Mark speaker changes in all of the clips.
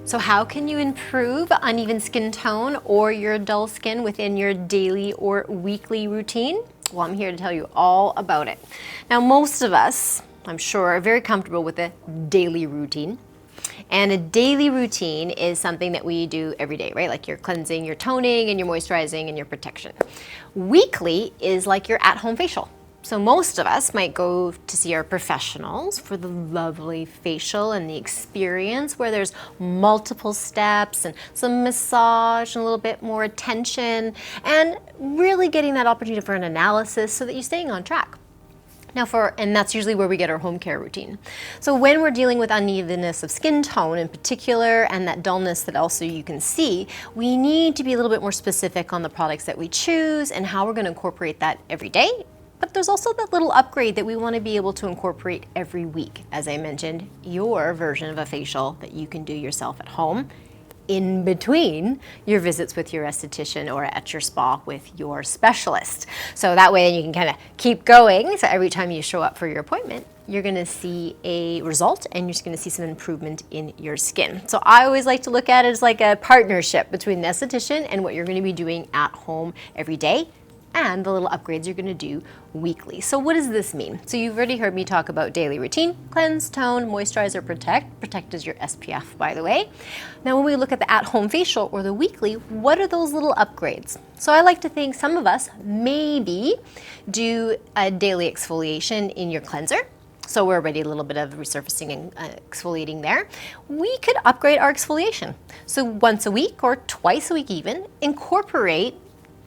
Speaker 1: So how can you improve uneven skin tone or your dull skin within your daily or weekly routine? Well, I'm here to tell you all about it. Now, most of us, I'm sure, are very comfortable with a daily routine. And a daily routine is something that we do every day, right? Like your cleansing, your toning, and your moisturizing, and your protection. Weekly is like your at-home facial. So most of us might go to see our professionals for the lovely facial and the experience where there's multiple steps and some massage and a little bit more attention and really getting that opportunity for an analysis so that you're staying on track. Now and that's usually where we get our home care routine. So when we're dealing with unevenness of skin tone in particular and that dullness that also you can see, we need to be a little bit more specific on the products that we choose and how we're going to incorporate that every day. But there's also that little upgrade that we want to be able to incorporate every week. As I mentioned, your version of a facial that you can do yourself at home in between your visits with your esthetician or at your spa with your specialist. So that way you can kind of keep going. So every time you show up for your appointment, you're gonna see a result and you're just gonna see some improvement in your skin. So I always like to look at it as like a partnership between the esthetician and what you're gonna be doing at home every day, and the little upgrades you're gonna do weekly. So what does this mean? So you've already heard me talk about daily routine: cleanse, tone, moisturize, or protect. Protect is your SPF, by the way. Now when we look at the at-home facial or the weekly, what are those little upgrades? So I like to think some of us maybe do a daily exfoliation in your cleanser. So we're already a little bit of resurfacing and exfoliating there. We could upgrade our exfoliation. So once a week or twice a week even, incorporate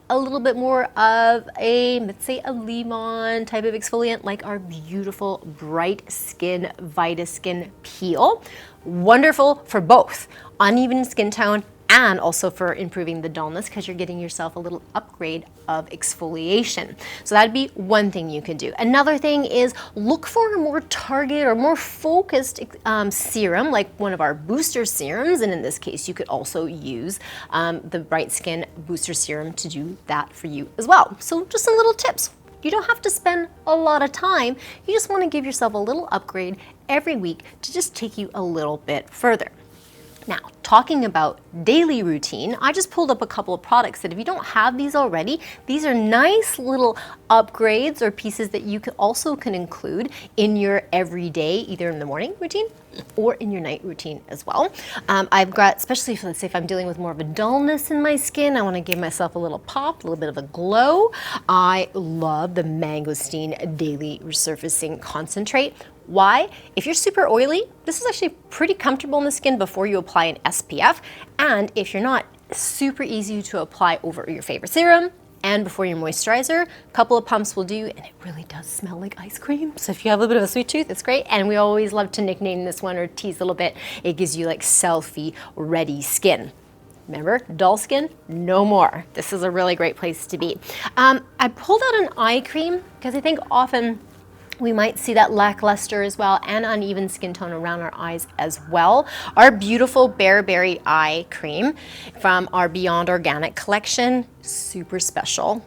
Speaker 1: a little bit more of let's say a leave-on type of exfoliant like our beautiful Bright Skin Vita Skin Peel. Wonderful for both uneven skin tone and also for improving the dullness because you're getting yourself a little upgrade of exfoliation. So that'd be one thing you could do. Another thing is look for a more targeted or more focused serum, like one of our booster serums, and in this case you could also use the Bright Skin Booster Serum to do that for you as well. So just some little tips. You don't have to spend a lot of time, you just want to give yourself a little upgrade every week to just take you a little bit further. Now, talking about daily routine, I just pulled up a couple of products that if you don't have these already, these are nice little upgrades or pieces that you also can include in your everyday, either in the morning routine or in your night routine as well. I've got, especially if, let's say if I'm dealing with more of a dullness in my skin, I want to give myself a little pop, a little bit of a glow. I love the Mangosteen Daily Resurfacing Concentrate. Why? If you're super oily, this is actually pretty comfortable in the skin before you apply an SPF. And if you're not, super easy to apply over your favorite serum and before your moisturizer. A couple of pumps will do, and it really does smell like ice cream. So if you have a bit of a sweet tooth, it's great. And we always love to nickname this one or tease a little bit. It gives you like selfie ready skin. Remember, dull skin, no more. This is a really great place to be. I pulled out an eye cream because I think often we might see that lackluster as well and uneven skin tone around our eyes as well. Our beautiful Bearberry Eye Cream from our Beyond Organic collection, super special,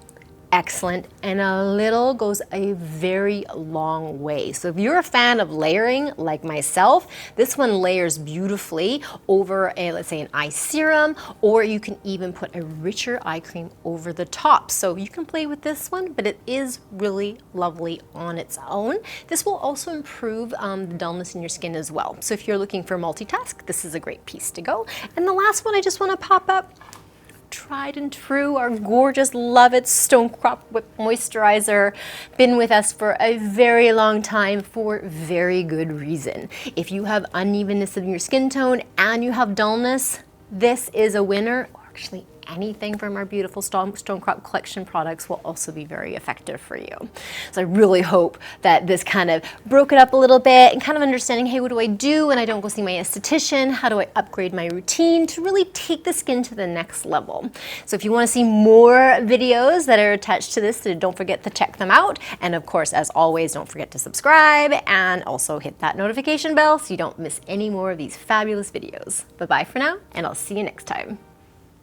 Speaker 1: excellent, and a little goes a very long way. So if you're a fan of layering like myself, this one layers beautifully over let's say an eye serum, or you can even put a richer eye cream over the top. So you can play with this one, but it is really lovely on its own. This will also improve the dullness in your skin as well. So if you're looking for multitask, this is a great piece to go. And the last one I just want to pop up, tried and true, our gorgeous Love It Stone Crop Whip Moisturizer. Been with us for a very long time for very good reason. If you have unevenness in your skin tone and you have dullness, this is a winner. Actually, anything from our beautiful Stone Crop collection products will also be very effective for you. So I really hope that this kind of broke it up a little bit and kind of understanding, hey, what do I do when I don't go see my esthetician? How do I upgrade my routine to really take the skin to the next level? So if you want to see more videos that are attached to this, don't forget to check them out. And of course, as always, don't forget to subscribe and also hit that notification bell so you don't miss any more of these fabulous videos. Bye-bye for now, and I'll see you next time.